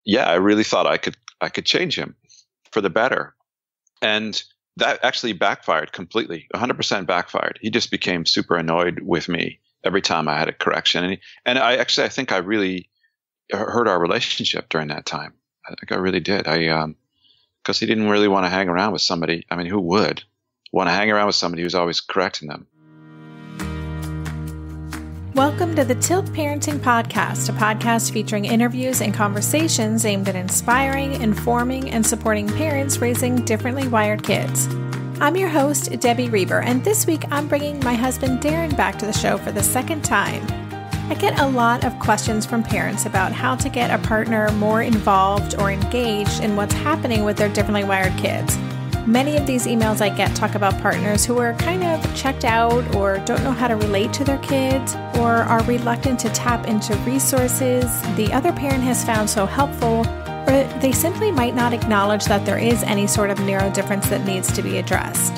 yeah, I really thought I could change him for the better. And that actually backfired completely, 100% backfired. He just became super annoyed with me every time I had a correction. And I think I really hurt our relationship during that time. I think I really did. Because he didn't really want to hang around with somebody. I mean, who would want to hang around with somebody who's always correcting them? Welcome to the Tilt Parenting Podcast, a podcast featuring interviews and conversations aimed at inspiring, informing, and supporting parents raising differently wired kids. I'm your host, Debbie Reber, and this week I'm bringing my husband Derin back to the show for the second time. I get a lot of questions from parents about how to get a partner more involved or engaged in what's happening with their differently wired kids. Many of these emails I get talk about partners who are kind of checked out or don't know how to relate to their kids or are reluctant to tap into resources the other parent has found so helpful, or they simply might not acknowledge that there is any sort of neurodifference that needs to be addressed.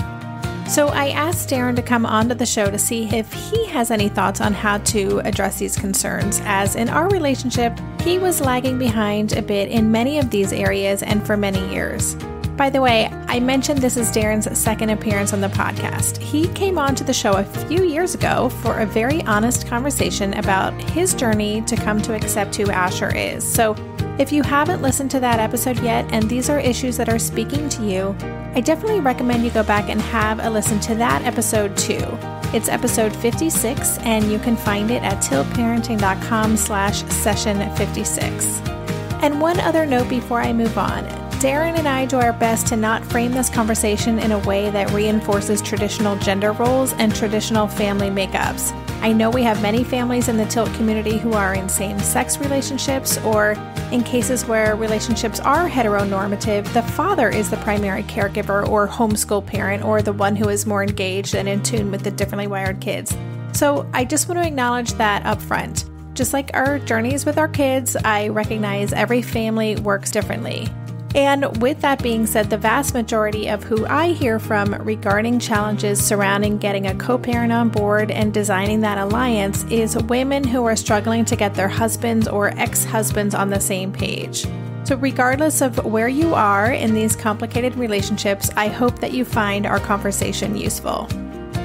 So I asked Derin to come onto the show to see if he has any thoughts on how to address these concerns, as in our relationship, he was lagging behind a bit in many of these areas and for many years. By the way, I mentioned this is Derin's second appearance on the podcast. He came onto the show a few years ago for a very honest conversation about his journey to come to accept who Asher is. So if you haven't listened to that episode yet, and these are issues that are speaking to you, I definitely recommend you go back and have a listen to that episode too. It's episode 56, and you can find it at tiltparenting.com/session56. And one other note before I move on. Derin and I do our best to not frame this conversation in a way that reinforces traditional gender roles and traditional family makeups. I know we have many families in the Tilt community who are in same-sex relationships, or in cases where relationships are heteronormative, the father is the primary caregiver or homeschool parent, or the one who is more engaged and in tune with the differently wired kids. So I just want to acknowledge that up front. Just like our journeys with our kids, I recognize every family works differently. And with that being said, the vast majority of who I hear from regarding challenges surrounding getting a co-parent on board and designing that alliance is women who are struggling to get their husbands or ex-husbands on the same page. So regardless of where you are in these complicated relationships, I hope that you find our conversation useful.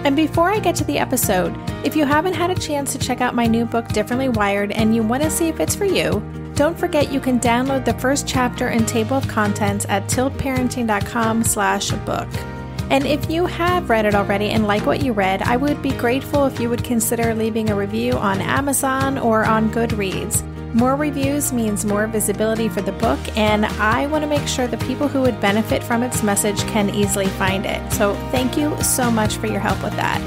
And before I get to the episode, if you haven't had a chance to check out my new book, Differently Wired, and you want to see if it's for you, don't forget you can download the first chapter and table of contents at tiltparenting.com/book. And if you have read it already and like what you read, I would be grateful if you would consider leaving a review on Amazon or on Goodreads. More reviews means more visibility for the book, and I want to make sure the people who would benefit from its message can easily find it. So thank you so much for your help with that.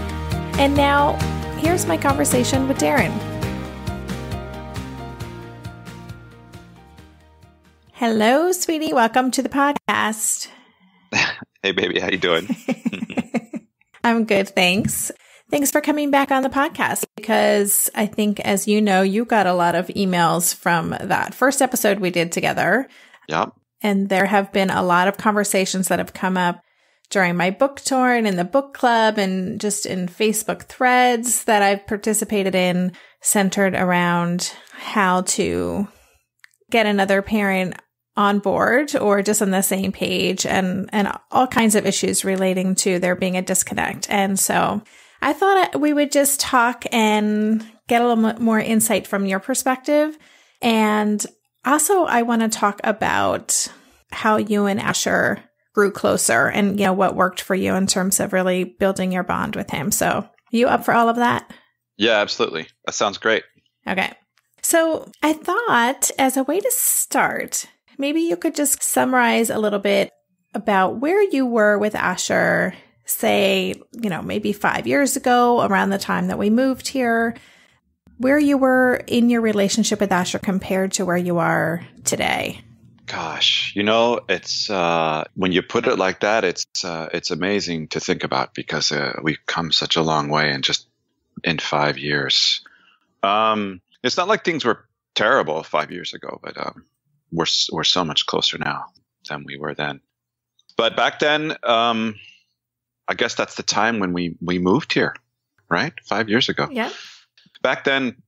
And now, here's my conversation with Derin. Hello, sweetie. Welcome to the podcast. Hey, baby. How you doing? I'm good, thanks. Thanks for coming back on the podcast, because I think, as you know, you got a lot of emails from that first episode we did together. Yep. And there have been a lot of conversations that have come up during my book tour and in the book club and just in Facebook threads that I've participated in, centered around how to get another parent on board or just on the same page, and all kinds of issues relating to there being a disconnect. And so I thought we would just talk and get a little more insight from your perspective. And also I want to talk about how you and Asher grew closer and, what worked for you in terms of really building your bond with him. So are you up for all of that? Yeah, absolutely. That sounds great. Okay. So I thought, as a way to start, maybe you could just summarize a little bit about where you were with Asher, say, maybe 5 years ago, around the time that we moved here, where you were in your relationship with Asher compared to where you are today. Gosh, it's when you put it like that, it's amazing to think about, because we've come such a long way in 5 years. It's not like things were terrible 5 years ago, but we're so much closer now than we were then. But back then, I guess that's the time when we moved here, right? 5 years ago. Yeah. Back then,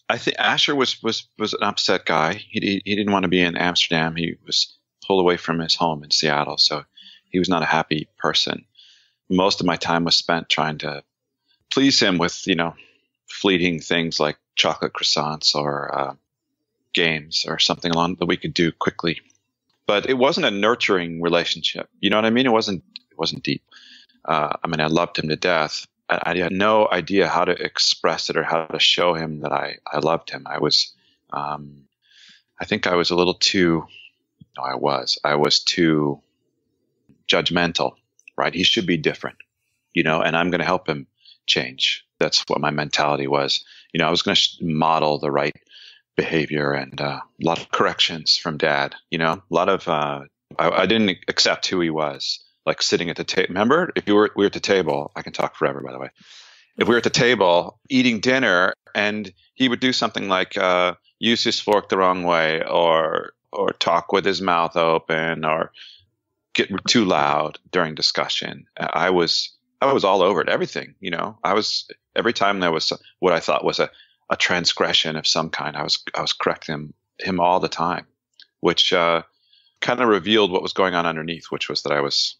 I think Asher was an upset guy. He didn't want to be in Amsterdam. He was pulled away from his home in Seattle, so he was not a happy person. Most of my time was spent trying to please him with, fleeting things like chocolate croissants or games or something along that we could do quickly. But it wasn't a nurturing relationship. You know what I mean? It wasn't deep. I loved him to death. I had no idea how to express it or how to show him that I loved him. I think I was a little too, no, I was too judgmental, right? He should be different, and I'm going to help him change. That's what my mentality was. I was going to model the right behavior and a lot of corrections from Dad, a lot of, I didn't accept who he was. Like sitting at the table. Remember, if we were at the table, I can talk forever, by the way. If we were at the table eating dinner and he would do something like use his fork the wrong way or talk with his mouth open or get too loud during discussion, I was all over it. Everything, every time there was what I thought was a transgression of some kind, I was correcting him all the time, which kind of revealed what was going on underneath, which was that I was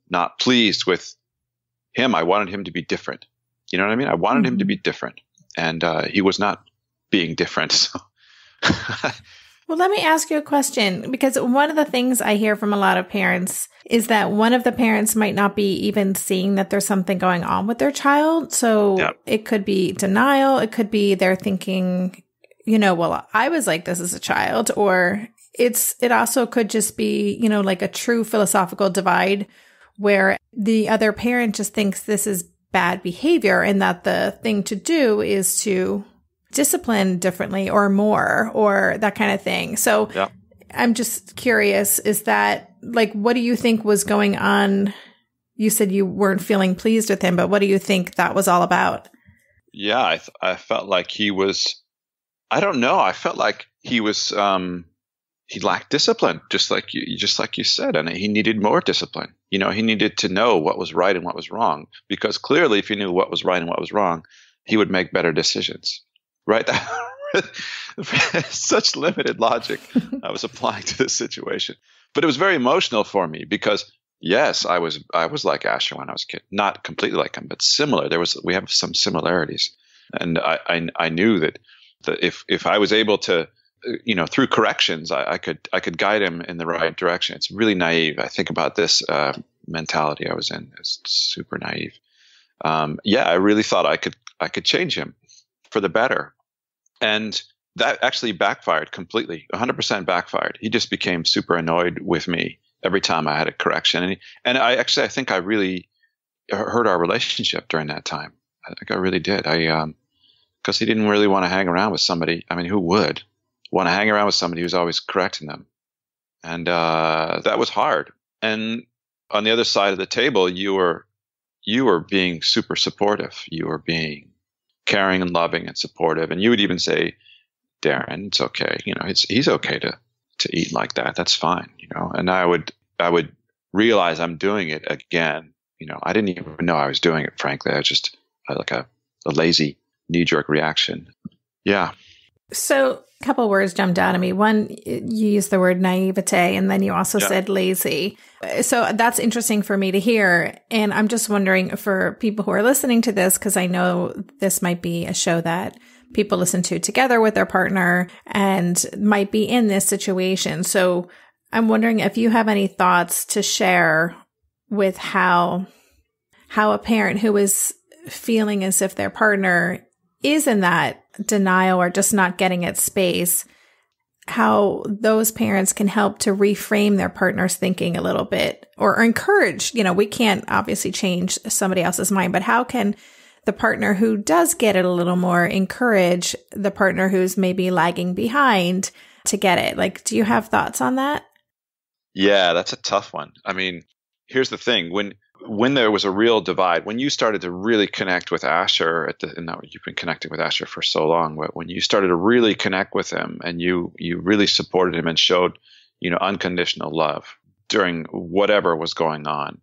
not pleased with him. I wanted him to be different. You know what I mean? I wanted him to be different, and he was not being different. So. Well, let me ask you a question, because one of the things I hear from a lot of parents is that one of the parents might not be even seeing that there's something going on with their child. So It could be denial. It could be they're thinking, well, I was like this as a child, or it also could just be, like a true philosophical divide where the other parent just thinks this is bad behavior and that the thing to do is to discipline differently or more or that kind of thing. So I'm just curious, is that what do you think was going on? You said you weren't feeling pleased with him, but what do you think that was all about? Yeah, I felt like he was, I don't know. I felt like he was, he lacked discipline, just like you said, and he needed more discipline. He needed to know what was right and what was wrong, because clearly, if he knew what was right and what was wrong, he would make better decisions. Right? Such limited logic I was applying to this situation, but it was very emotional for me because yes, I was like Asher when I was a kid, not completely like him, but similar. We have some similarities, and I knew that if I was able to, through corrections, I could guide him in the right direction. It's really naive. I think about this mentality I was in. It's super naive. I really thought I could change him for the better, and that actually backfired completely. 100% backfired. He just became super annoyed with me every time I had a correction, and I think I really hurt our relationship during that time. I think I really did. Because he didn't really want to hang around with somebody. I mean, who would want to hang around with somebody who's always correcting them? And that was hard. And on the other side of the table, you were being super supportive. You were being caring and loving and supportive. And you would even say, Derin, it's okay. He's okay to eat like that. That's fine. And I would realize I'm doing it again. I didn't even know I was doing it, frankly. I was just like a lazy knee-jerk reaction. Yeah. So a couple words jumped out at me. One, you used the word naivete, and then you also said lazy. So that's interesting for me to hear. And I'm just wondering, for people who are listening to this, because I know this might be a show that people listen to together with their partner and might be in this situation. So I'm wondering if you have any thoughts to share with how a parent who is feeling as if their partner is in that denial or just not getting its space, how those parents can help to reframe their partner's thinking a little bit or encourage, we can't obviously change somebody else's mind, but how can the partner who does get it a little more encourage the partner who's maybe lagging behind to get it? Do you have thoughts on that? Yeah, that's a tough one. I mean, here's the thing. When there was a real divide, when you started to really connect with Asher, and you've been connecting with Asher for so long, but when you started to really connect with him and you really supported him and showed, unconditional love during whatever was going on,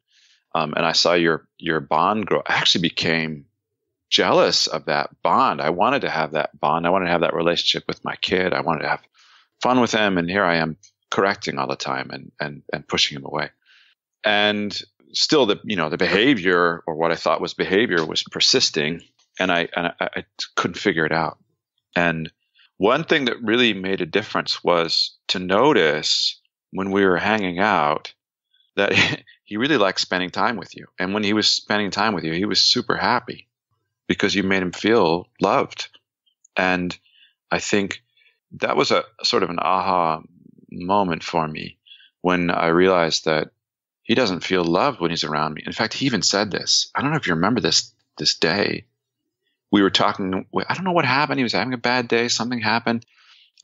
and I saw your bond grow, I actually became jealous of that bond. I wanted to have that bond. I wanted to have that relationship with my kid. I wanted to have fun with him. And here I am correcting all the time and pushing him away. And still the behavior, or what I thought was behavior, was persisting. And I couldn't figure it out. And one thing that really made a difference was to notice when we were hanging out that he really liked spending time with you. And when he was spending time with you, he was super happy because you made him feel loved. And I think that was a sort of an aha moment for me when I realized that he doesn't feel loved when he's around me. In fact, he even said this. I don't know if you remember this day. We were talking, I don't know what happened. He was having a bad day. Something happened.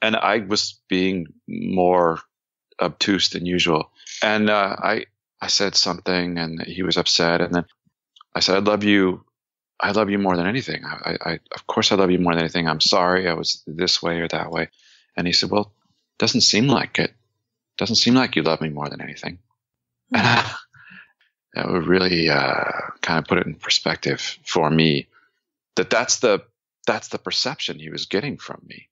And I was being more obtuse than usual. And I said something and he was upset. And then I said, I love you more than anything. Of course I love you more than anything. I'm sorry I was this way or that way. And he said, well, doesn't seem like it. Doesn't seem like you love me more than anything. And that would really kind of put it in perspective for me. That's the perception he was getting from me,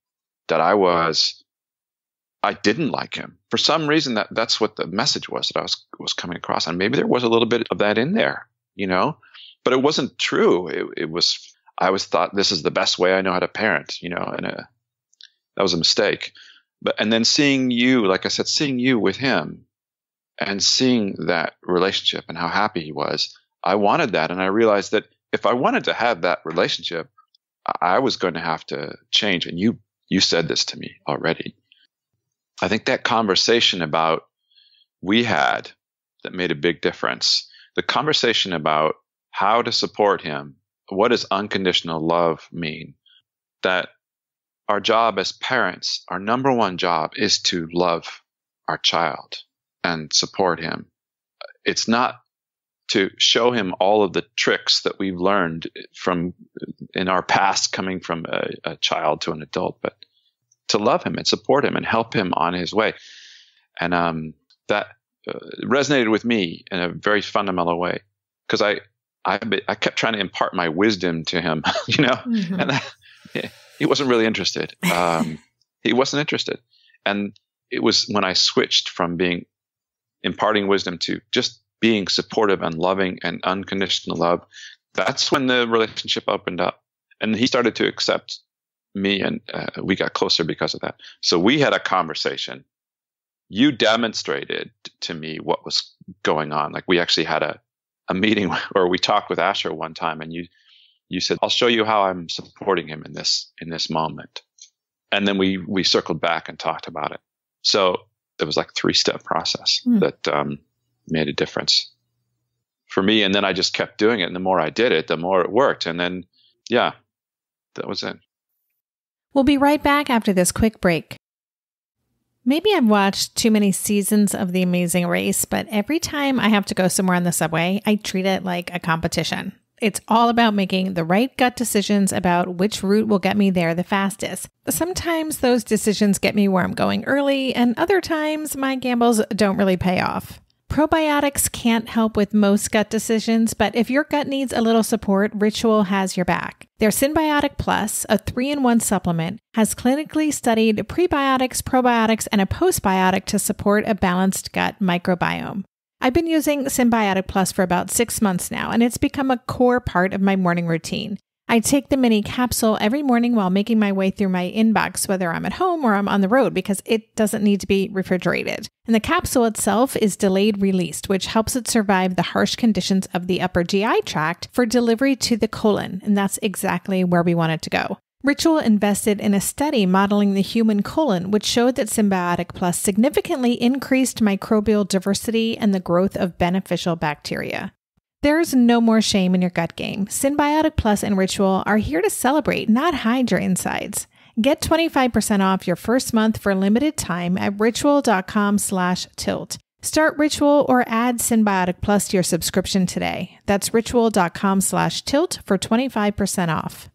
that I didn't like him. For some reason, that's what the message was that I was coming across. And maybe there was a little bit of that in there, but it wasn't true. I always thought this is the best way I know how to parent, and that was a mistake. And then seeing you, like I said, seeing you with him and seeing that relationship and how happy he was, I wanted that. And I realized that if I wanted to have that relationship, I was going to have to change. And you said this to me already. I think that conversation we had that made a big difference. The conversation about how to support him. What does unconditional love mean? That our job as parents, our number one job is to love our child and support him. It's not to show him all of the tricks that we've learned from in our past coming from a child to an adult, but to love him and support him and help him on his way. And that resonated with me in a very fundamental way, because I kept trying to impart my wisdom to him, mm-hmm. And he wasn't really interested. He wasn't interested. And it was when I switched from imparting wisdom to just being supportive and loving and unconditional love, that's when the relationship opened up. And he started to accept me, and we got closer because of that. So we had a conversation. You demonstrated to me what was going on. Like, we actually had a meeting where we talked with Asher one time, and you said, I'll show you how I'm supporting him in this moment. And then we circled back and talked about it. So it was like a 3-step process that made a difference for me. And then I just kept doing it. And the more I did it, the more it worked. And then, yeah, that was it. We'll be right back after this quick break. Maybe I've watched too many seasons of The Amazing Race, but every time I have to go somewhere on the subway, I treat it like a competition. It's all about making the right gut decisions about which route will get me there the fastest. Sometimes those decisions get me where I'm going early, and other times my gambles don't really pay off. Probiotics can't help with most gut decisions, but if your gut needs a little support, Ritual has your back. Their Symbiotic Plus, a 3-in-1 supplement, has clinically studied prebiotics, probiotics, and a postbiotic to support a balanced gut microbiome. I've been using Symbiotic Plus for about 6 months now, and it's become a core part of my morning routine. I take the mini capsule every morning while making my way through my inbox, whether I'm at home or I'm on the road, because it doesn't need to be refrigerated. And the capsule itself is delayed released, which helps it survive the harsh conditions of the upper GI tract for delivery to the colon. And that's exactly where we want it to go. Ritual invested in a study modeling the human colon, which showed that Symbiotic Plus significantly increased microbial diversity and the growth of beneficial bacteria. There's no more shame in your gut game. Symbiotic Plus and Ritual are here to celebrate, not hide your insides. Get 25% off your first month for a limited time at ritual.com/tilt. Start Ritual or add Symbiotic Plus to your subscription today. That's ritual.com/tilt for 25% off.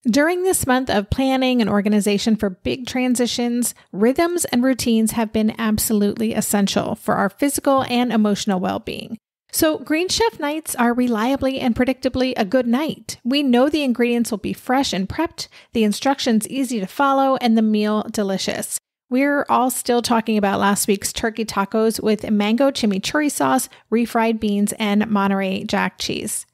During this month of planning and organization for big transitions, rhythms and routines have been absolutely essential for our physical and emotional well-being. So Green Chef nights are reliably and predictably a good night. We know the ingredients will be fresh and prepped, the instructions easy to follow, and the meal delicious. We're all still talking about last week's turkey tacos with mango chimichurri sauce, refried beans, and Monterey Jack cheese.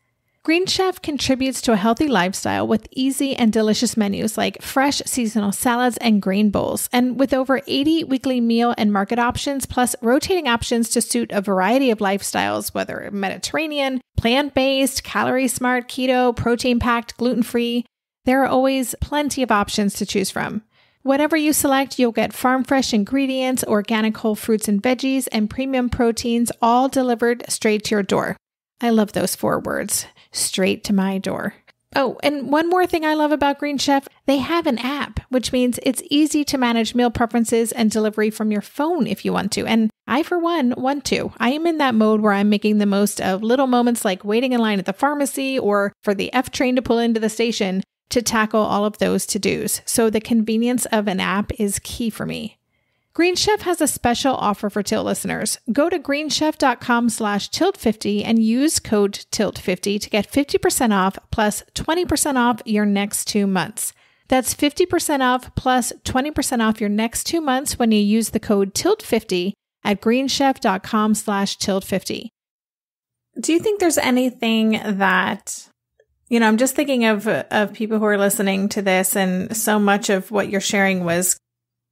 Green Chef contributes to a healthy lifestyle with easy and delicious menus like fresh seasonal salads and green bowls. And with over 80 weekly meal and market options, plus rotating options to suit a variety of lifestyles, whether Mediterranean, plant-based, calorie-smart, keto, protein-packed, gluten-free, there are always plenty of options to choose from. Whatever you select, you'll get farm-fresh ingredients, organic whole fruits and veggies, and premium proteins, all delivered straight to your door. I love those 4 words. Straight to my door. Oh, and one more thing I love about Green Chef, they have an app, which means it's easy to manage meal preferences and delivery from your phone if you want to. And I, for one, want to. I am in that mode where I'm making the most of little moments like waiting in line at the pharmacy or for the F train to pull into the station to tackle all of those to-dos. So the convenience of an app is key for me. Green Chef has a special offer for Tilt listeners. Go to greenchef.com/tilt50 and use code TILT50 to get 50% off plus 20% off your next 2 months. That's 50% off plus 20% off your next 2 months when you use the code TILT50 at greenchef.com/tilt50. Do you think there's anything that, I'm just thinking of people who are listening to this, and so much of what you're sharing was,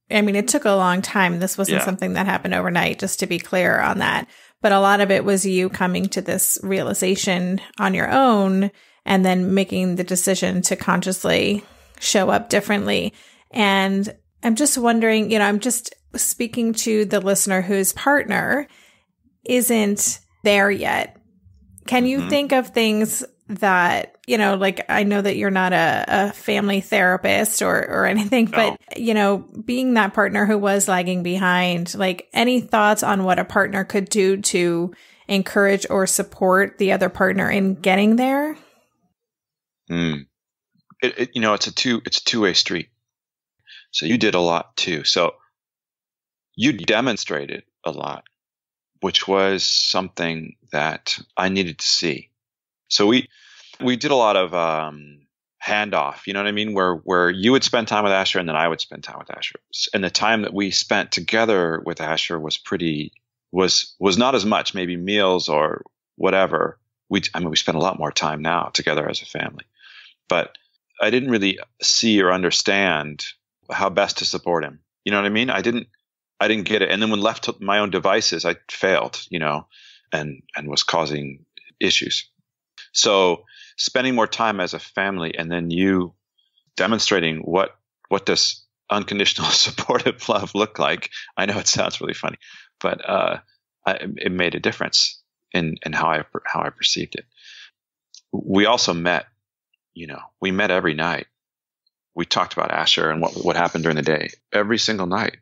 it took a long time. This wasn't something that happened overnight, just to be clear on that. But a lot of it was you coming to this realization on your own and then making the decision to consciously show up differently. And I'm just wondering, I'm just speaking to the listener whose partner isn't there yet. Can you think of things that, I know that you're not a family therapist or anything, but, being that partner who was lagging behind, any thoughts on what a partner could do to encourage or support the other partner in getting there? It's a two-way street. So you did a lot too. So you demonstrated a lot, which was something that I needed to see. So we did a lot of handoff, you know what I mean? Where you would spend time with Asher and then I would spend time with Asher. And the time that we spent together with Asher was not as much, maybe meals or whatever. We spend a lot more time now together as a family. But I didn't really see or understand how best to support him. You know what I mean? I didn't get it. And then when left to my own devices, I failed, and was causing issues. So spending more time as a family and then you demonstrating what does unconditional supportive love look like. I know it sounds really funny, but it made a difference in how I perceived it. We also met, we met every night. We talked about Asher and what happened during the day every single night.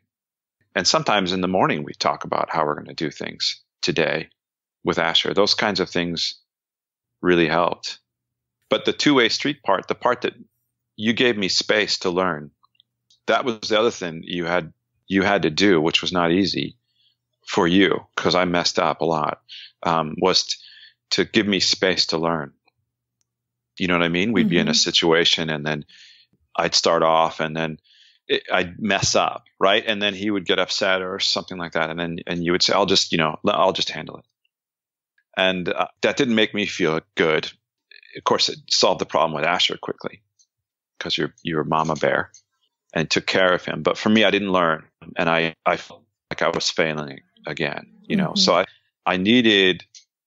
And sometimes in the morning we talk about how we're going to do things today with Asher. Those kinds of things really helped. But the two-way street part, the part that you gave me space to learn, that was the other thing you had to do, which was not easy for you because I messed up a lot, was to give me space to learn. You know what I mean? We'd be in a situation and then I'd start off and then I'd mess up, right? And then he would get upset or something like that. And you would say, I'll just handle it. And that didn't make me feel good. Of course, it solved the problem with Asher quickly because you're mama bear and took care of him. But for me, I didn't learn. And I felt like I was failing again, So I needed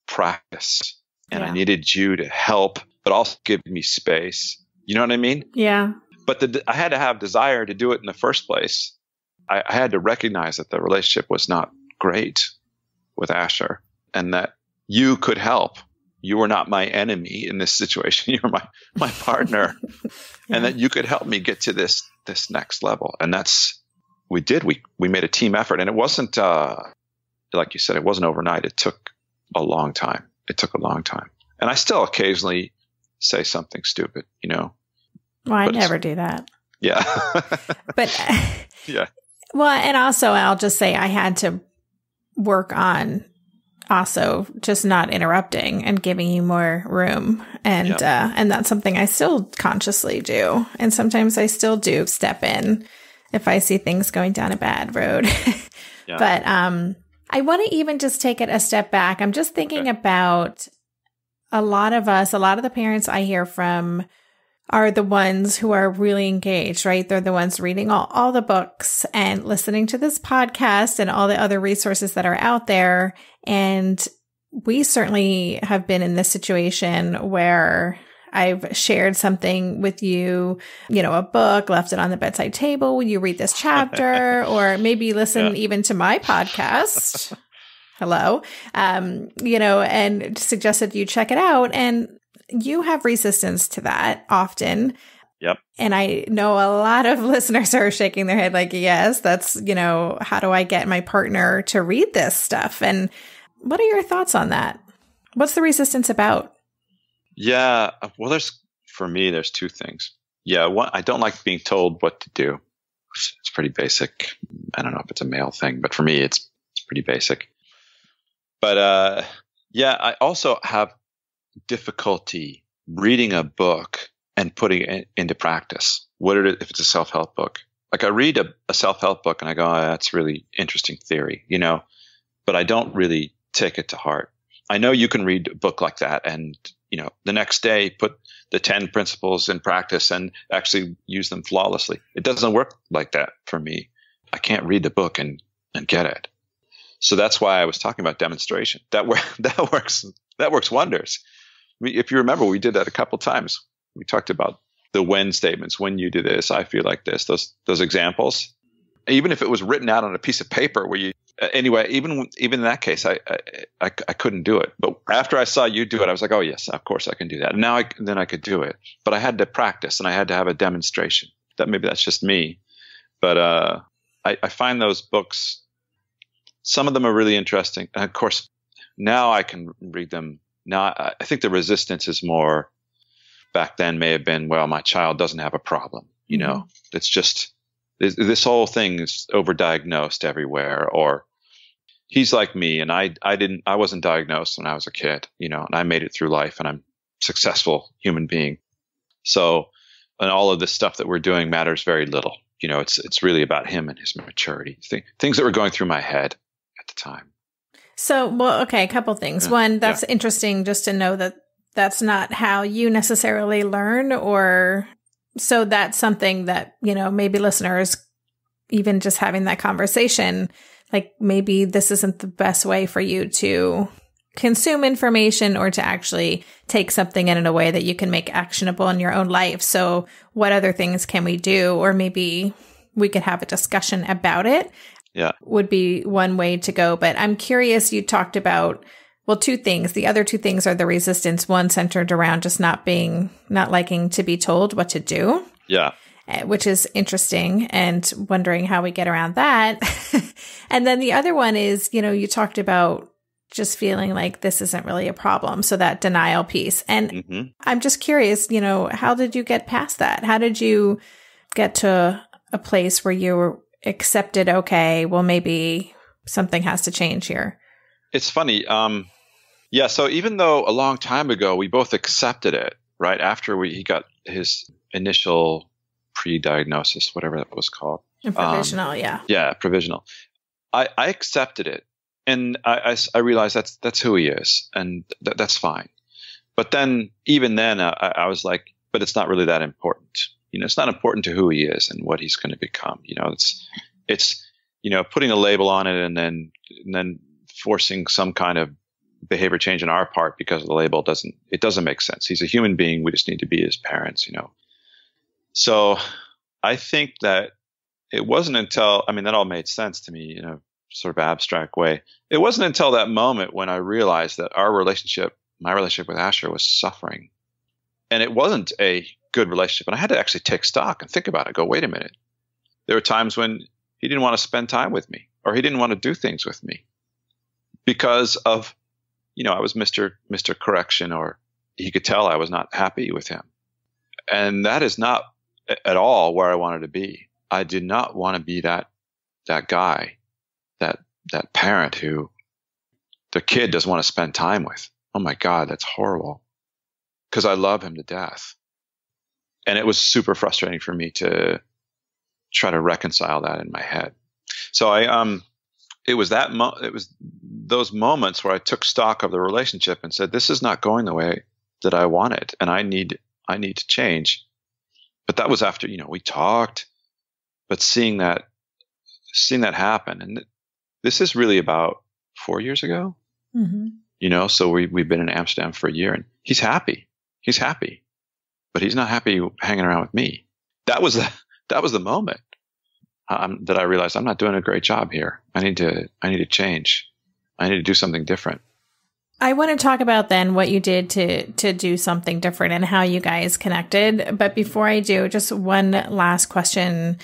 practice and I needed you to help, but also give me space. You know what I mean? Yeah. But I had to have desire to do it in the first place. I had to recognize that the relationship was not great with Asher and that you could help. You were not my enemy in this situation. You were my partner and that you could help me get to this next level. And that's, we did. We made a team effort and it wasn't, like you said, it wasn't overnight. It took a long time. And I still occasionally say something stupid, Well, I never do that. Yeah. But yeah. Well, and also I'll just say I had to work on also just not interrupting and giving you more room. And that's something I still consciously do. And sometimes I still do step in if I see things going down a bad road. But I want to even just take it a step back. I'm just thinking about a lot of the parents I hear from are the ones who are really engaged, right? They're the ones reading all the books and listening to this podcast and all the other resources that are out there. And we certainly have been in this situation where I've shared something with you, a book, left it on the bedside table. Will you read this chapter? Or maybe listen even to my podcast. Hello. And suggested you check it out. And you have resistance to that often. Yep. And I know a lot of listeners are shaking their head like, yes, that's, how do I get my partner to read this stuff? And what are your thoughts on that? What's the resistance about? Yeah. Well, for me, there's two things. Yeah. One, I don't like being told what to do. It's pretty basic. I don't know if it's a male thing, but for me, it's pretty basic. But, I also have difficulty reading a book and putting it into practice. If it's a self-help book, like I read a self-help book and I go, oh, that's really interesting theory, but I don't really take it to heart. I know you can read a book like that and, the next day put the 10 principles in practice and actually use them flawlessly. It doesn't work like that for me. I can't read the book and get it. So that's why I was talking about demonstration. That works wonders. If you remember, we did that a couple times. We talked about the when statements. When you do this, I feel like this. Those examples. Even if it was written out on a piece of paper, where you anyway. Even in that case, I couldn't do it. But after I saw you do it, I was like, oh yes, of course I can do that. And now then I could do it. But I had to practice and I had to have a demonstration. Maybe that's just me. But I find those books. Some of them are really interesting. And of course, now I can read them. Now, I think the resistance is more back then may have been, well, my child doesn't have a problem. It's just this whole thing is overdiagnosed everywhere, or he's like me and I wasn't diagnosed when I was a kid, and I made it through life and I'm a successful human being. So, and all of this stuff that we're doing matters very little. It's really about him and his maturity, things that were going through my head at the time. So, a couple things. Yeah. One, that's interesting just to know that that's not how you necessarily learn, or so that's something that, maybe listeners, even just having that conversation, like maybe this isn't the best way for you to consume information or to actually take something in a way that you can make actionable in your own life. So what other things can we do? Or maybe we could have a discussion about it. Yeah. Would be one way to go. But I'm curious, you talked about, two things. The other two things are the resistance. One centered around just not liking to be told what to do. Yeah. Which is interesting and wondering how we get around that. And then the other one is, you talked about just feeling like this isn't really a problem. So that denial piece. And I'm just curious, how did you get past that? How did you get to a place where you were accepted, okay, well, maybe something has to change here? It's funny. So even though a long time ago, we both accepted it, right? After he got his initial pre-diagnosis, whatever that was called. Provisional, yeah. Yeah, provisional. I accepted it. And I realized that's who he is. And that's fine. But then, even then, I was like, but it's not really that important. It's not important to who he is and what he's going to become. It's putting a label on it and then forcing some kind of behavior change on our part because of the label doesn't make sense. He's a human being. We just need to be his parents, So I think that it wasn't until, that all made sense to me in a sort of abstract way. It wasn't until that moment when I realized that my relationship with Asher was suffering. And it wasn't a good relationship. And I had to actually take stock and think about it. Go, wait a minute. There were times when he didn't want to spend time with me, or he didn't want to do things with me because of, I was Mr. Correction, or he could tell I was not happy with him. And that is not at all where I wanted to be. I did not want to be that guy, that parent who the kid doesn't want to spend time with. Oh my God, that's horrible. Because I love him to death. And it was super frustrating for me to try to reconcile that in my head. So it was those moments where I took stock of the relationship and said, this is not going the way that I wanted, and I need to change. But that was after, we talked, but seeing that happen, and this is really about 4 years ago. Mm-hmm. So we've been in Amsterdam for a year, and he's happy, but he's not happy hanging around with me. That was the moment that I realized I'm not doing a great job here. I need to change. I need to do something different. I want to talk about then what you did to do something different and how you guys connected. But before I do, just one last question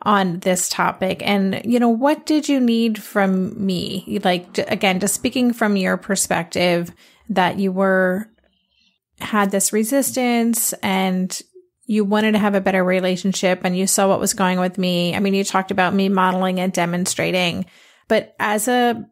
on this topic. And, what did you need from me? Like, again, just speaking from your perspective that you had this resistance and you wanted to have a better relationship and you saw what was going on with me. I mean, you talked about me modeling and demonstrating, but as a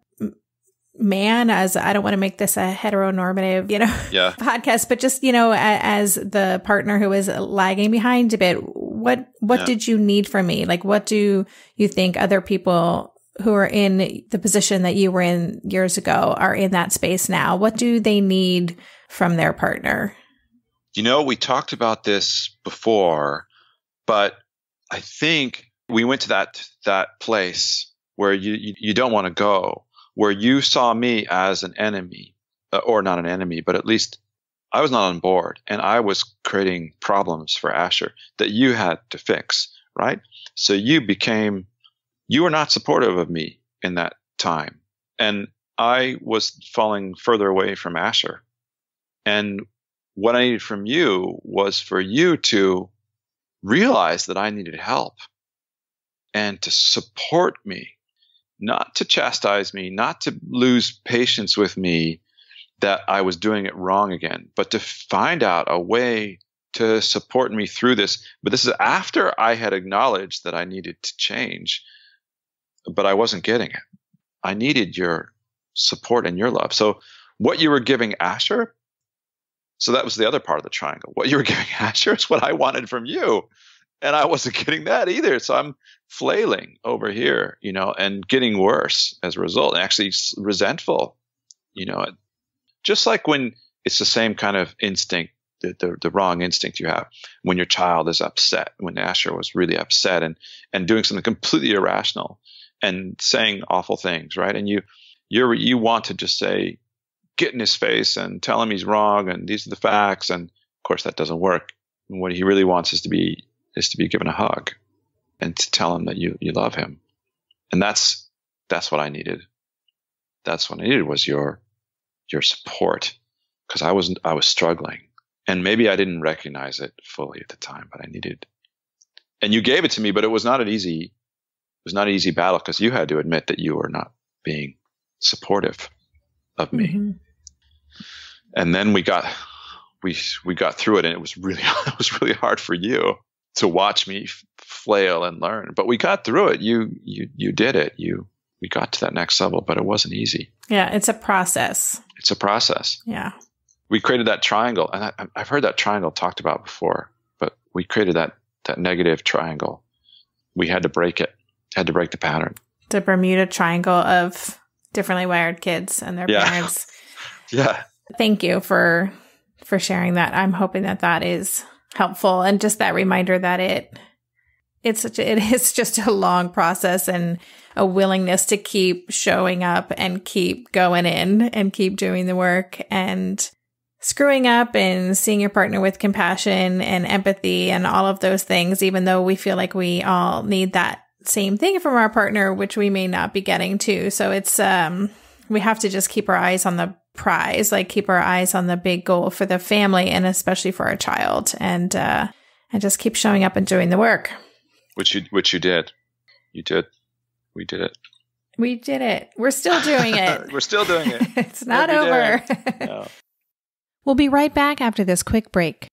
man, I don't want to make this a heteronormative, podcast, but just, as the partner who is lagging behind a bit, what did you need from me? Like, what do you think other people who are in the position that you were in years ago are in that space now? What do they need from their partner? We talked about this before, but I think we went to that place where you don't want to go, where you saw me as an enemy, or not an enemy, but at least I was not on board, and I was creating problems for Asher that you had to fix, right? So you were not supportive of me in that time, and I was falling further away from Asher. And what I needed from you was for you to realize that I needed help and to support me. Not to chastise me, not to lose patience with me that I was doing it wrong again, but to find out a way to support me through this. But this is after I had acknowledged that I needed to change, but I wasn't getting it. I needed your support and your love. So what you were giving Asher, so that was the other part of the triangle. What you were giving Asher is what I wanted from you. And I wasn't getting that either. So I'm flailing over here, and getting worse as a result, and actually resentful, just like when it's the same kind of instinct, the wrong instinct you have when your child is upset, when Asher was really upset and doing something completely irrational and saying awful things, right? And you want to just say, get in his face and tell him he's wrong and these are the facts. And of course that doesn't work. And what he really wants is to be given a hug and to tell him that you love him. And that's what I needed. That's what I needed, was your support, because I was struggling, and maybe I didn't recognize it fully at the time, but I needed, and you gave it to me, but it was not an easy battle, because you had to admit that you were not being supportive of me. Mm-hmm. And then we got through it, and it was really hard for you to watch me flail and learn, but we got through it. You did it. We got to that next level, but it wasn't easy. Yeah. It's a process. Yeah. We created that triangle, and I've heard that triangle talked about before, but we created that negative triangle. We had to break it, had to break the pattern. The Bermuda Triangle of differently wired kids and their parents. Yeah. Thank you for sharing that. I'm hoping that is helpful, and just that reminder that it is just a long process and a willingness to keep showing up and keep going in and keep doing the work and screwing up and seeing your partner with compassion and empathy and all of those things, even though we feel like we all need that same thing from our partner, which we may not be getting to. So it's, we have to just keep our eyes on the prize, like keep our eyes on the big goal for the family and especially for our child, and just keep showing up and doing the work. Which you did. You did. We did it. We did it. We're still doing it. We're still doing it. It's not over. No. We'll be right back after this quick break.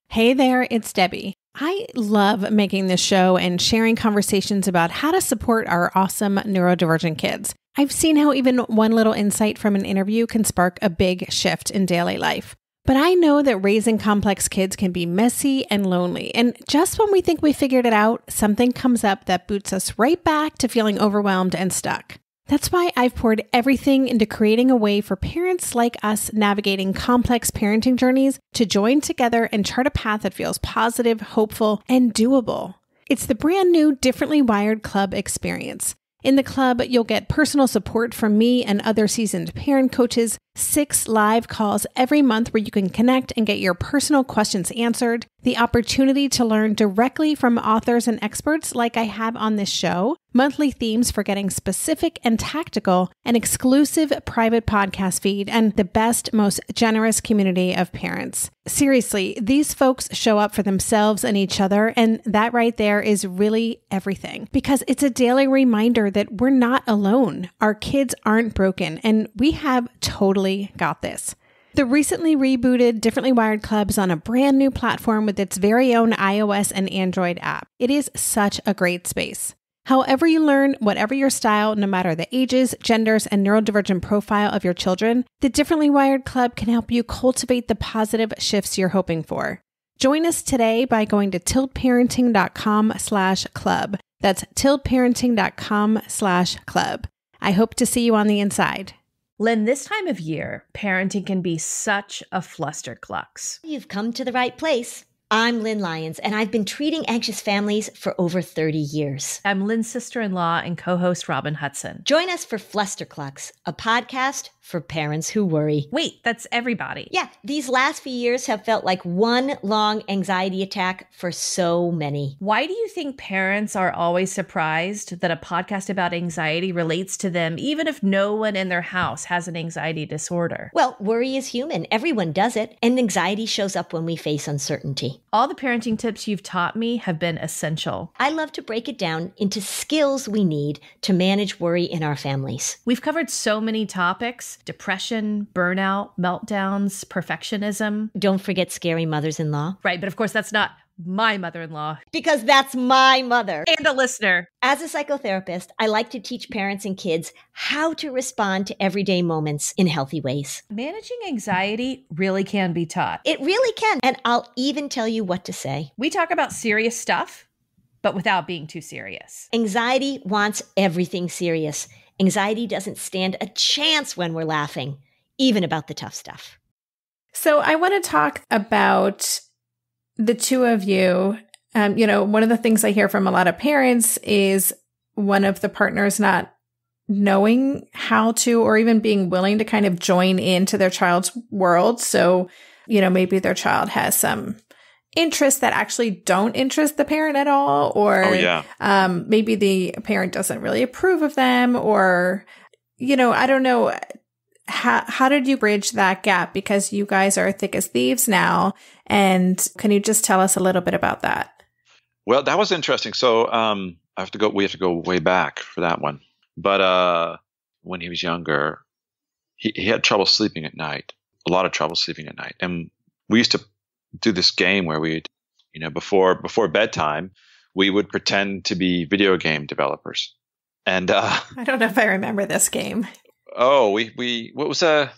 Hey there, it's Debbie. I love making this show and sharing conversations about how to support our awesome neurodivergent kids. I've seen how even one little insight from an interview can spark a big shift in daily life. But I know that raising complex kids can be messy and lonely. And just when we think we figured it out, something comes up that boots us right back to feeling overwhelmed and stuck. That's why I've poured everything into creating a way for parents like us navigating complex parenting journeys to join together and chart a path that feels positive, hopeful, and doable. It's the brand new Differently Wired Club experience. In the club, you'll get personal support from me and other seasoned parent coaches, 6 live calls every month where you can connect and get your personal questions answered, the opportunity to learn directly from authors and experts like I have on this show, monthly themes for getting specific and tactical, an exclusive private podcast feed, and the best, most generous community of parents. Seriously, these folks show up for themselves and each other, and that right there is really everything, because it's a daily reminder that we're not alone. Our kids aren't broken, and we have totally got this. The recently rebooted Differently Wired Club is on a brand new platform with its very own iOS and Android app. It is such a great space. However you learn, whatever your style, no matter the ages, genders, and neurodivergent profile of your children, the Differently Wired Club can help you cultivate the positive shifts you're hoping for. Join us today by going to tiltparenting.com/club. That's tiltparenting.com/club. I hope to see you on the inside. Lynn, this time of year, parenting can be such a flusterclux. You've come to the right place. I'm Lynn Lyons, and I've been treating anxious families for over 30 years. I'm Lynn's sister-in-law and co-host Robin Hudson. Join us for Flusterclux, a podcast for parents who worry. Wait, that's everybody. Yeah, these last few years have felt like one long anxiety attack for so many. Why do you think parents are always surprised that a podcast about anxiety relates to them, even if no one in their house has an anxiety disorder? Well, worry is human. Everyone does it, and anxiety shows up when we face uncertainty. All the parenting tips you've taught me have been essential. I love to break it down into skills we need to manage worry in our families. We've covered so many topics: depression, burnout, meltdowns, perfectionism. Don't forget scary mothers-in-law. Right, but of course that's not my mother-in-law. Because that's my mother. And a listener. As a psychotherapist, I like to teach parents and kids how to respond to everyday moments in healthy ways. Managing anxiety really can be taught. It really can. And I'll even tell you what to say. We talk about serious stuff, but without being too serious. Anxiety wants everything serious. Anxiety doesn't stand a chance when we're laughing, even about the tough stuff. So I want to talk about the two of you. One of the things I hear from a lot of parents is one of the partners not knowing how to, or even being willing to kind of join into their child's world. So, maybe their child has some interests that actually don't interest the parent at all, or maybe the parent doesn't really approve of them, or, I don't know. How did you bridge that gap? Because you guys are thick as thieves now. And can you just tell us a little bit about that? Well, that was interesting. So we have to go way back for that one. But when he was younger, he had trouble sleeping at night, a lot of trouble sleeping at night. And we used to do this game where we'd, before bedtime, we would pretend to be video game developers. And I don't know if I remember this game. Oh, it was I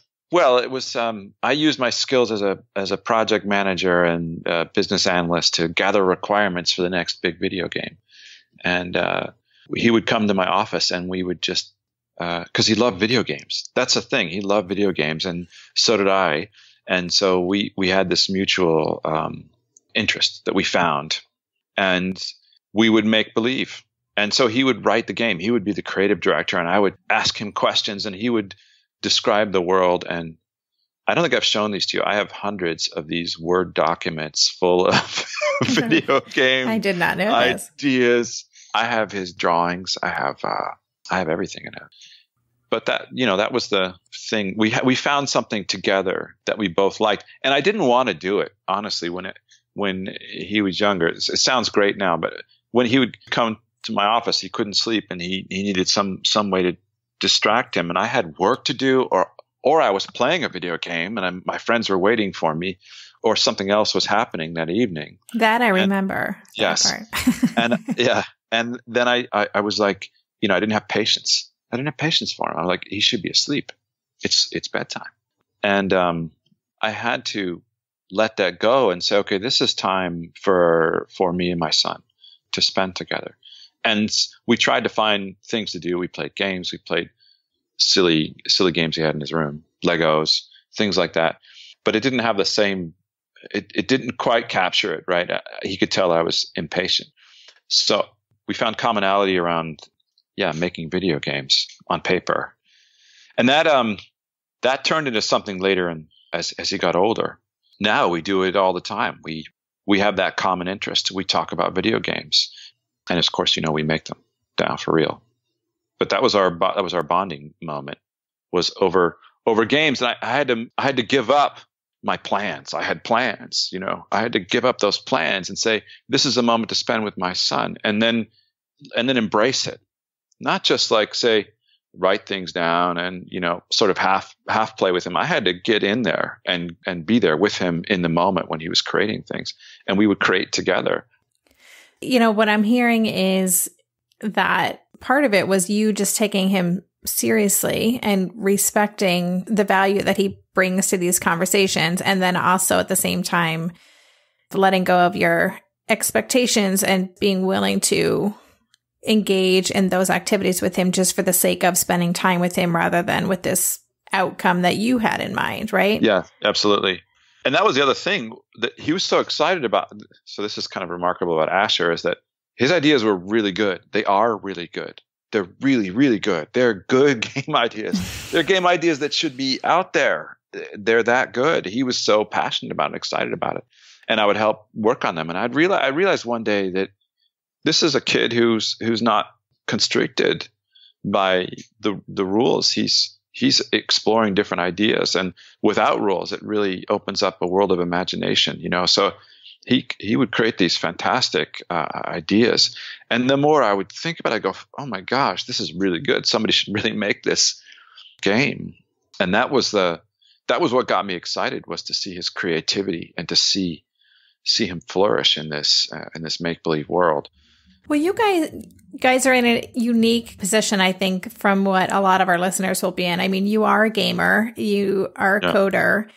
used my skills as a project manager and business analyst to gather requirements for the next big video game. And he would come to my office and we would just, cause he loved video games. That's the thing. He loved video games and so did I. And so we had this mutual interest that we found, and we would make believe. And so he would write the game. He would be the creative director, and I would ask him questions, and he would describe the world. And I don't think I've shown these to you. I have hundreds of these Word documents full of video game I did not know ideas. This. I have his drawings. I have everything in it. But that was the thing. We found something together that we both liked, and I didn't want to do it, honestly. When he was younger, it sounds great now, but when he would come to my office, he couldn't sleep, and he needed some way to distract him. And I had work to do, or I was playing a video game, and my friends were waiting for me, or something else was happening that evening. That I remember. Yes. And then I was like, I didn't have patience. I didn't have patience for him. I'm like, he should be asleep. It's bedtime. And I had to let that go and say, okay, this is time for me and my son to spend together. And we tried to find things to do. We played games. We played silly games he had in his room, Legos, things like that. But it didn't have the same, it didn't quite capture it, right? He could tell I was impatient. So we found commonality around, making video games on paper. And that turned into something later as he got older. Now we do it all the time. We have that common interest. We talk about video games. And of course, we make them down for real. But that was our bonding moment, was over games. And I had to give up my plans. I had plans, I had to give up those plans and say, this is a moment to spend with my son, and then embrace it. Not just like say, write things down and, sort of half play with him. I had to get in there and be there with him in the moment when he was creating things, and we would create together. What I'm hearing is that part of it was you just taking him seriously and respecting the value that he brings to these conversations. And then also at the same time, letting go of your expectations and being willing to engage in those activities with him just for the sake of spending time with him rather than with this outcome that you had in mind, right? Yeah, absolutely. And that was the other thing that he was so excited about. So this is kind of remarkable about Asher, is that his ideas were really good. They are really good. They're really, really good. They're good game ideas. They're game ideas that should be out there. They're that good. He was so passionate about it, excited about it. And I would help work on them. And I realized one day that this is a kid who's not constricted by the rules. He's exploring different ideas, and without rules, it really opens up a world of imagination, So he would create these fantastic ideas, and the more I would think about it, I go, oh my gosh, this is really good. Somebody should really make this game. And that was what got me excited, was to see his creativity and to see him flourish in this make-believe world. Well, you guys are in a unique position, I think, from what a lot of our listeners will be in. I mean, you are a gamer, you are a coder,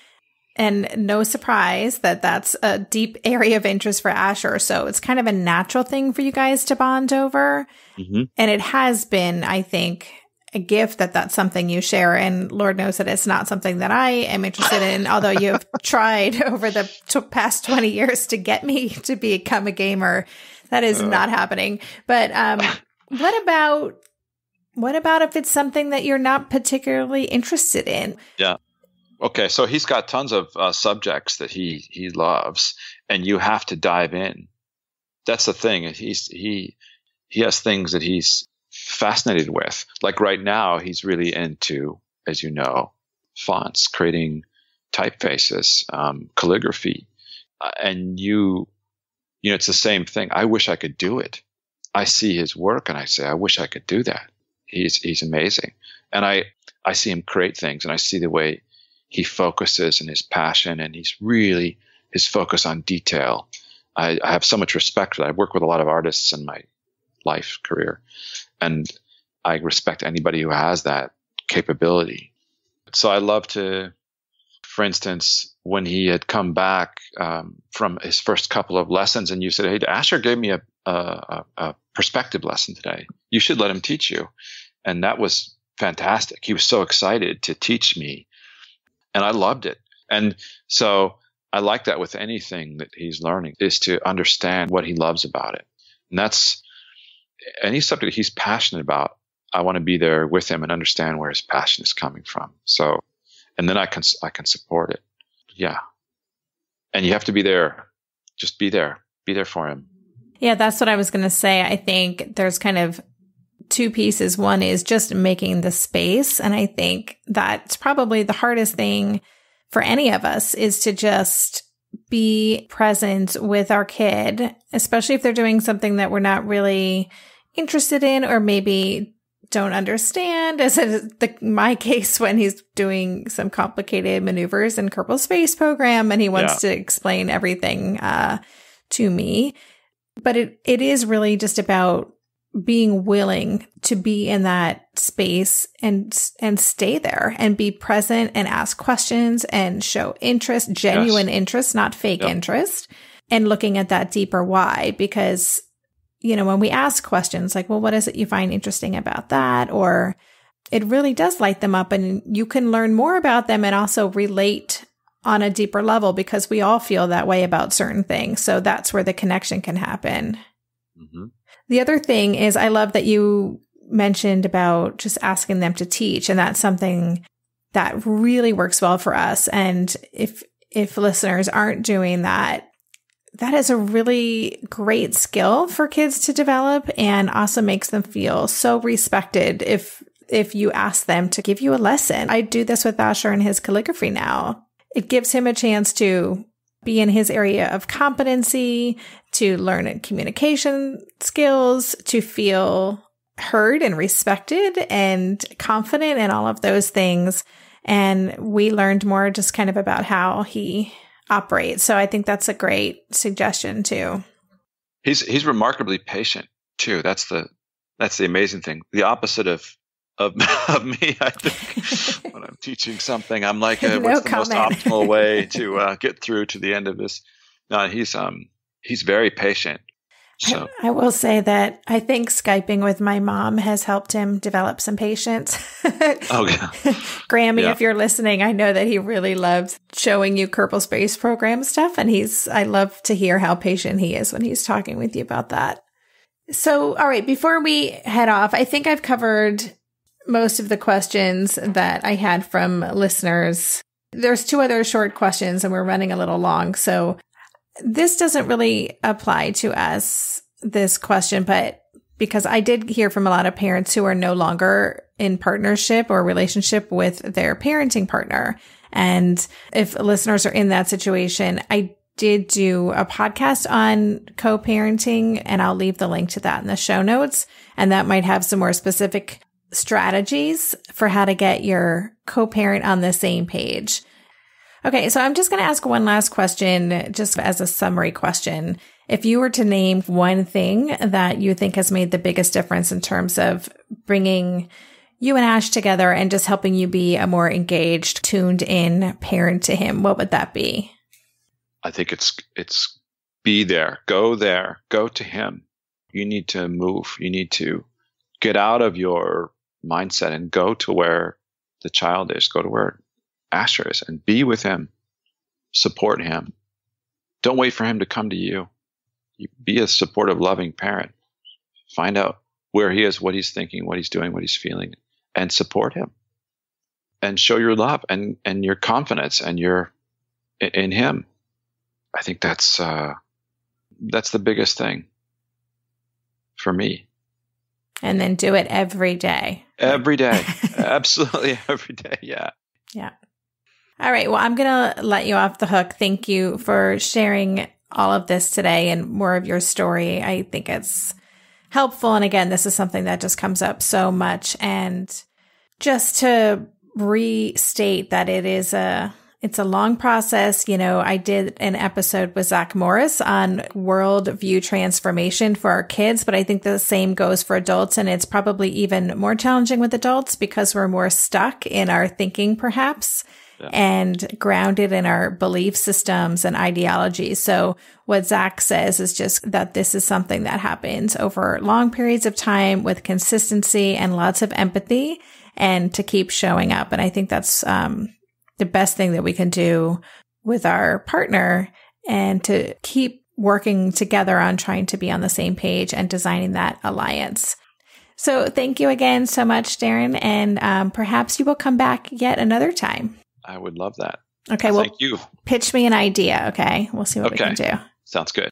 and no surprise that that's a deep area of interest for Asher. So it's kind of a natural thing for you guys to bond over. Mm-hmm. And it has been, I think, a gift that that's something you share. And Lord knows that it's not something that I am interested in, although you've tried over the past 20 years to get me to become a gamer. That is not happening. But what about if it's something that you're not particularly interested in? Yeah. Okay. So he's got tons of subjects that he loves, and you have to dive in. That's the thing. He has things that he's fascinated with. Like right now, he's really into, as you know, fonts, creating typefaces, calligraphy, and it's the same thing. I wish I could do it. I see his work and I say, I wish I could do that. He's amazing. And I see him create things, and I see the way he focuses and his passion, and his focus on detail. I have so much respect for that. I work with a lot of artists in my life career, and I respect anybody who has that capability. So I love to, for instance, when he had come back from his first couple of lessons, and you said, hey, Asher gave me a perspective lesson today. You should let him teach you. And that was fantastic. He was so excited to teach me, and I loved it. And so I like that with anything that he's learning, is to understand what he loves about it. And that's any subject he's passionate about. I want to be there with him and understand where his passion is coming from. So, and then I can support it. Yeah. And you have to be there. Just be there. Be there for him. Yeah, that's what I was going to say. I think there's kind of two pieces. One is just making the space. And I think that's probably the hardest thing for any of us, is to just be present with our kid, especially if they're doing something that we're not really interested in, or maybe don't understand, as in my case, when he's doing some complicated maneuvers in Kerbal Space Program and he wants to explain everything to me. But it is really just about being willing to be in that space and stay there and be present and ask questions and show interest, genuine interest, not fake interest, and looking at that deeper why. Because, when we ask questions like, well, what is it you find interesting about that? Or it really does light them up, and you can learn more about them and also relate on a deeper level, because we all feel that way about certain things. So that's where the connection can happen. Mm-hmm. The other thing is, I love that you mentioned about just asking them to teach. And that's something that really works well for us. And if listeners aren't doing that, that is a really great skill for kids to develop, and also makes them feel so respected if you ask them to give you a lesson. I do this with Asher and his calligraphy now. It gives him a chance to be in his area of competency, to learn communication skills, to feel heard and respected and confident and all of those things. And we learned more just kind of about how he operates. So I think that's a great suggestion too. He's remarkably patient too. That's the amazing thing. The opposite of me, I think. When I'm teaching something, I'm like, what's the most optimal way to get through to the end of this? No, he's very patient. So I will say that I think Skyping with my mom has helped him develop some patience. Oh, yeah. Grammy, if you're listening, I know that he really loves showing you Kerbal Space Program stuff. And I love to hear how patient he is when he's talking with you about that. So, all right, before we head off, I think I've covered most of the questions that I had from listeners. There's 2 other short questions and we're running a little long. So this doesn't really apply to us, this question, but because I did hear from a lot of parents who are no longer in partnership or relationship with their parenting partner. And if listeners are in that situation, I did do a podcast on co-parenting, and I'll leave the link to that in the show notes. And that might have some more specific strategies for how to get your co-parent on the same page. Okay, so I'm just going to ask one last question, just as a summary question. If you were to name one thing that you think has made the biggest difference in terms of bringing you and Ash together and just helping you be a more engaged, tuned in parent to him, what would that be? I think it's be there, go to him. You need to move. You need to get out of your mindset and go to where the child is, go to where Asher is, and be with him, support him. Don't wait for him to come to you. You be a supportive, loving parent. Find out where he is, what he's thinking, what he's doing, what he's feeling, and support him. And show your love and your confidence and your in him. I think that's the biggest thing for me. And then do it every day. Every day. Absolutely every day. Yeah. Yeah. All right. Well, I'm going to let you off the hook. Thank you for sharing all of this today and more of your story. I think it's helpful. And again, this is something that just comes up so much. And just to restate that it's a long process. I did an episode with Zach Morris on worldview transformation for our kids, but I think the same goes for adults. And it's probably even more challenging with adults because we're more stuck in our thinking, perhaps, and grounded in our belief systems and ideologies. So what Zach says is just that this is something that happens over long periods of time with consistency and lots of empathy, and to keep showing up. And I think that's, the best thing that we can do with our partner, and to keep working together on trying to be on the same page and designing that alliance. So thank you again so much, Derin. And perhaps you will come back yet another time. I would love that. Okay. Well, thank you. Pitch me an idea. Okay. We'll see what we can do. Sounds good.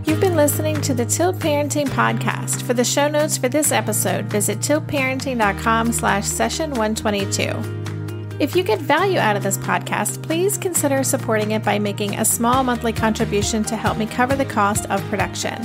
You've been listening to the Tilt Parenting Podcast. For the show notes for this episode, visit tiltparenting.com/session122. If you get value out of this podcast, please consider supporting it by making a small monthly contribution to help me cover the cost of production.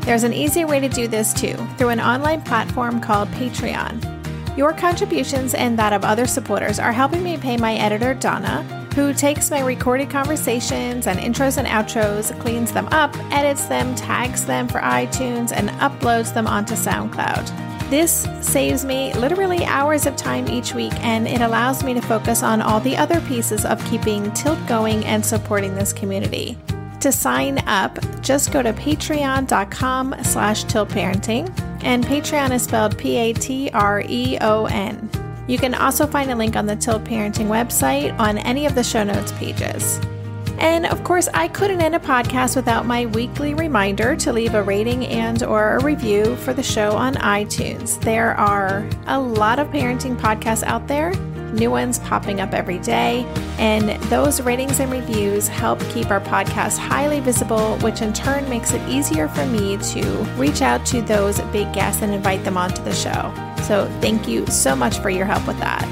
There's an easier way to do this too, through an online platform called Patreon. Your contributions and that of other supporters are helping me pay my editor, Donna, who takes my recorded conversations and intros and outros, cleans them up, edits them, tags them for iTunes, and uploads them onto SoundCloud. This saves me literally hours of time each week, and it allows me to focus on all the other pieces of keeping Tilt going and supporting this community. To sign up, just go to patreon.com/tiltparenting, and Patreon is spelled Patreon. You can also find a link on the Tilt Parenting website on any of the show notes pages. And of course, I couldn't end a podcast without my weekly reminder to leave a rating and or a review for the show on iTunes. There are a lot of parenting podcasts out there, new ones popping up every day, and those ratings and reviews help keep our podcast highly visible, which in turn makes it easier for me to reach out to those big guests and invite them onto the show. So thank you so much for your help with that.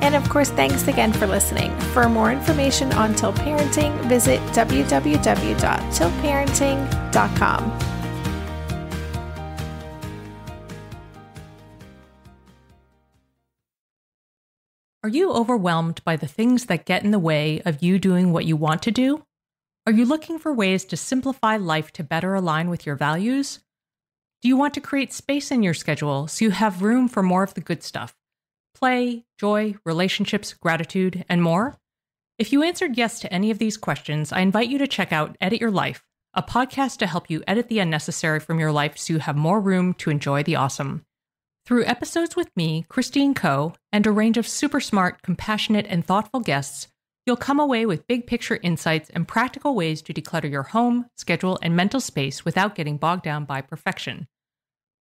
And of course, thanks again for listening. For more information on Tilt Parenting, visit www.tiltparenting.com. Are you overwhelmed by the things that get in the way of you doing what you want to do? Are you looking for ways to simplify life to better align with your values? Do you want to create space in your schedule so you have room for more of the good stuff? Play, joy, relationships, gratitude, and more? If you answered yes to any of these questions, I invite you to check out Edit Your Life, a podcast to help you edit the unnecessary from your life so you have more room to enjoy the awesome. Through episodes with me, Christine Coe, and a range of super smart, compassionate, and thoughtful guests, you'll come away with big picture insights and practical ways to declutter your home, schedule, and mental space without getting bogged down by perfection.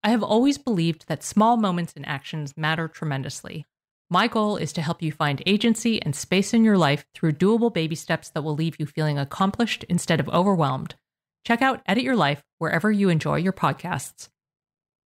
I have always believed that small moments and actions matter tremendously. My goal is to help you find agency and space in your life through doable baby steps that will leave you feeling accomplished instead of overwhelmed. Check out Edit Your Life wherever you enjoy your podcasts.